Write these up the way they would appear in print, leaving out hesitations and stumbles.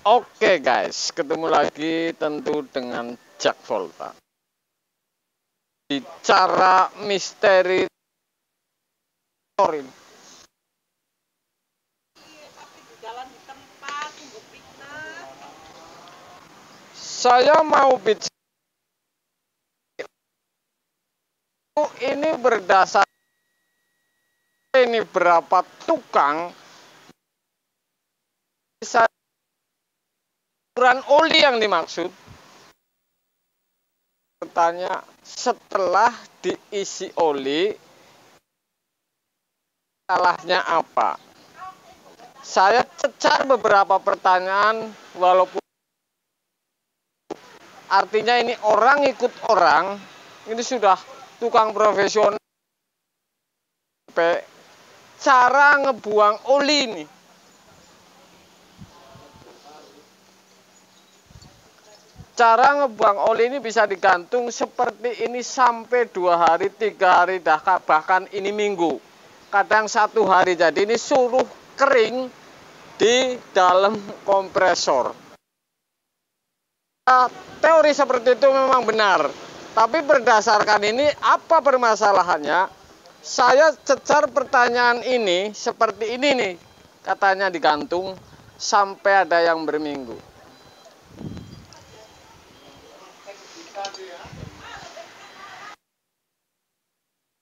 Oke guys, ketemu lagi tentu dengan Jack Volta. Bicara misteri Torin. Saya mau bicara ini berdasar ini berapa tukang saluran oli yang dimaksud. Bertanya setelah diisi oli salahnya apa? Saya cecar beberapa pertanyaan walaupun artinya ini orang ikut orang, ini sudah tukang profesional. Cara ngebuang oli ini. Cara ngebuang oli ini bisa digantung seperti ini sampai 2 hari, 3 hari, bahkan ini minggu. Kadang 1 hari, jadi ini suruh kering di dalam kompresor. Teori seperti itu memang benar. Tapi berdasarkan ini apa permasalahannya? Saya cecar pertanyaan ini seperti ini nih. Katanya digantung sampai ada yang berminggu.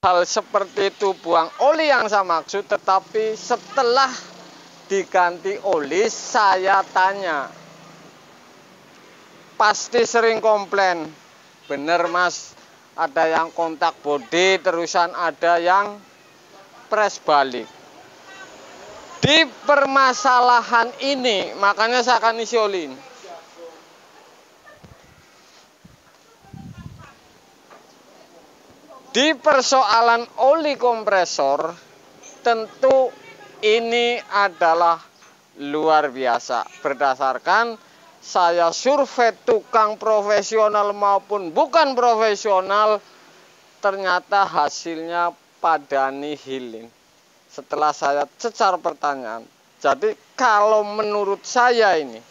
Hal seperti itu buang oli yang saya maksud, tetapi setelah diganti oli saya tanya. Pasti sering komplain. Bener mas, ada yang kontak bodi terusan ada yang press balik. Di permasalahan ini makanya saya akan isi oli ini. Di persoalan oli kompresor, tentu ini adalah luar biasa. Berdasarkan saya survei tukang profesional maupun bukan profesional, ternyata hasilnya pada nihilin. Setelah saya cecar pertanyaan. Jadi kalau menurut saya ini,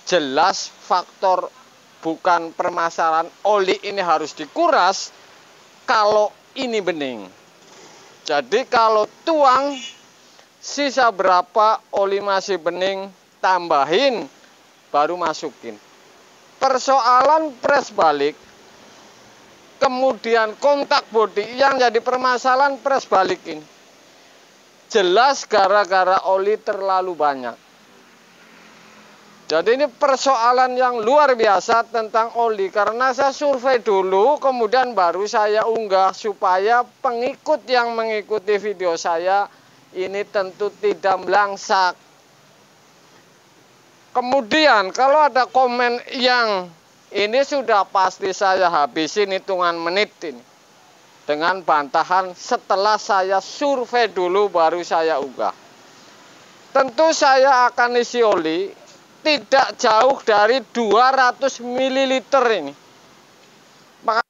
jelas faktor bukan permasalahan oli ini harus dikuras kalau ini bening. Jadi kalau tuang sisa berapa oli masih bening, tambahin baru masukin. Persoalan press balik kemudian kontak bodi yang jadi permasalahan press balik ini jelas gara-gara oli terlalu banyak. Jadi ini persoalan yang luar biasa tentang oli. Karena saya survei dulu, kemudian baru saya unggah supaya pengikut yang mengikuti video saya ini tentu tidak melangsak. Kemudian kalau ada komen yang ini sudah pasti saya habisin hitungan menit ini. Dengan bantahan setelah saya survei dulu baru saya unggah. Tentu saya akan isi oli tidak jauh dari 200 ml ini. Maka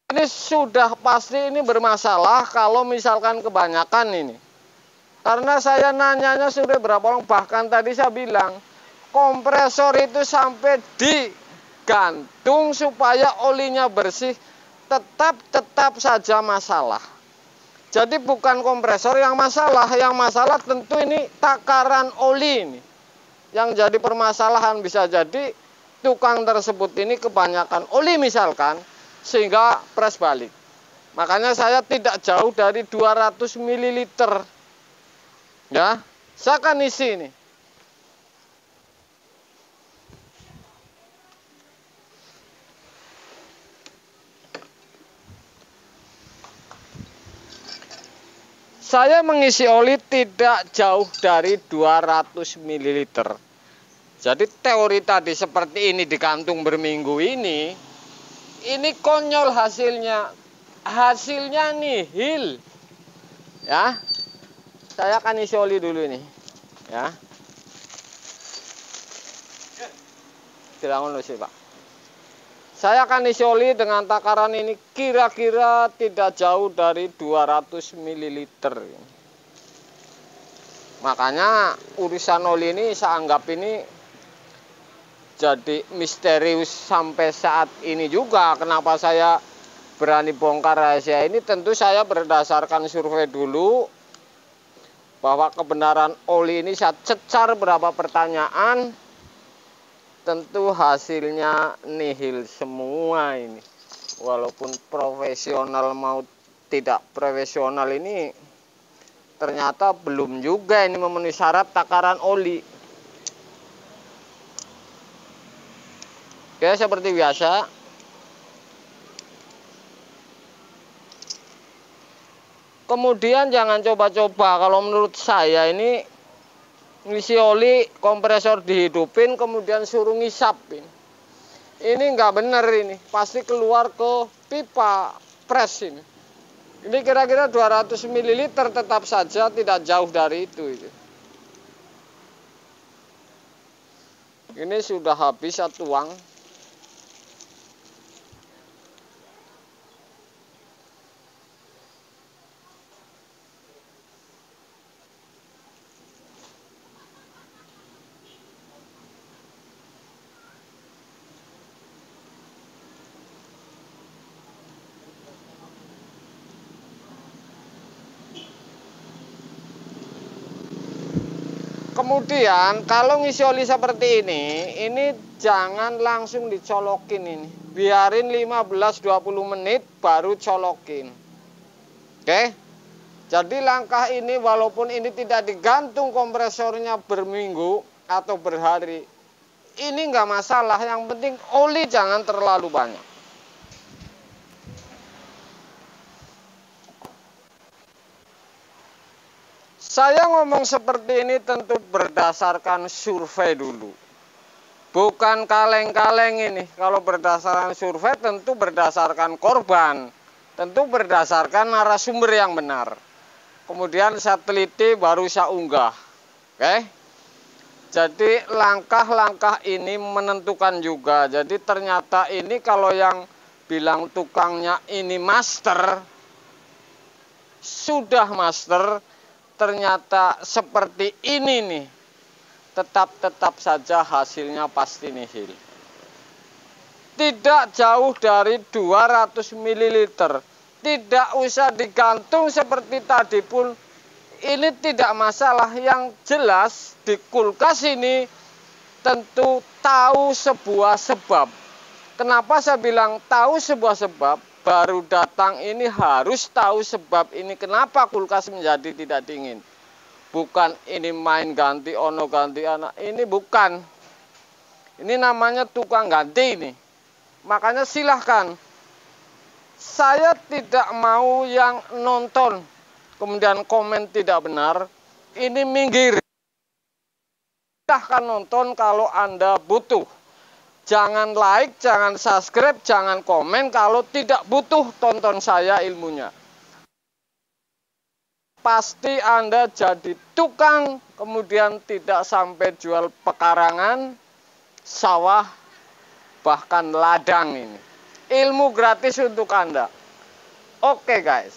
ini sudah pasti ini bermasalah kalau misalkan kebanyakan ini. Karena saya nanyanya sudah berapa orang, bahkan tadi saya bilang kompresor itu sampai digantung supaya olinya bersih, tetap saja masalah. Jadi bukan kompresor yang masalah tentu ini takaran oli ini. Yang jadi permasalahan bisa jadi tukang tersebut ini kebanyakan oli misalkan sehingga press balik. Makanya saya tidak jauh dari 200 ml. Ya, saya akan isi ini. Saya mengisi oli tidak jauh dari 200 ml. Jadi teori tadi seperti ini digantung berminggu ini konyol hasilnya. Hasilnya nihil. Ya. Saya akan isi oli dulu ini. Ya. Silakan sih, Pak. Saya akan isi oli dengan takaran ini kira-kira tidak jauh dari 200 ml. Makanya urusan oli ini saya anggap ini jadi misterius sampai saat ini juga. Kenapa saya berani bongkar rahasia ini? Tentu saya berdasarkan survei dulu, bahwa kebenaran oli ini saya cecar berapa pertanyaan, tentu hasilnya nihil semua ini. Walaupun profesional mau tidak profesional ini, ternyata belum juga ini memenuhi syarat takaran oli. Oke, seperti biasa. Kemudian jangan coba-coba, kalau menurut saya ini ngisi oli, kompresor dihidupin, kemudian suruh ngisap ini nggak bener, ini pasti keluar ke pipa pres ini. Ini kira-kira 200 ml, tetap saja tidak jauh dari itu. Ini sudah habis saya tuang. Kemudian kalau ngisi oli seperti ini jangan langsung dicolokin ini. Biarin 15-20 menit baru colokin. Oke. Jadi langkah ini walaupun ini tidak digantung kompresornya berminggu atau berhari, ini nggak masalah. Yang penting oli jangan terlalu banyak. Saya ngomong seperti ini tentu berdasarkan survei dulu. Bukan kaleng-kaleng ini. Kalau berdasarkan survei tentu berdasarkan korban. Tentu berdasarkan narasumber yang benar. Kemudian saya teliti baru saya unggah. Oke? Jadi langkah-langkah ini menentukan juga. Jadi ternyata ini kalau yang bilang tukangnya ini master, sudah master, ternyata seperti ini nih, tetap saja hasilnya pasti nihil. Tidak jauh dari 200 ml. Tidak usah digantung seperti tadi pun, ini tidak masalah. Yang jelas di kulkas ini tentu tahu sebuah sebab. Kenapa saya bilang tahu sebuah sebab? Baru datang ini harus tahu sebab ini kenapa kulkas menjadi tidak dingin. Bukan ini main ganti ono ganti anak. Ini bukan. Ini namanya tukang ganti ini. Makanya silahkan. Saya tidak mau yang nonton kemudian komen tidak benar. Ini minggir. Silahkan nonton kalau Anda butuh. Jangan like, jangan subscribe, jangan komen kalau tidak butuh tonton saya ilmunya. Pasti Anda jadi tukang, kemudian tidak sampai jual pekarangan, sawah, bahkan ladang ini. Ilmu gratis untuk Anda. Oke guys.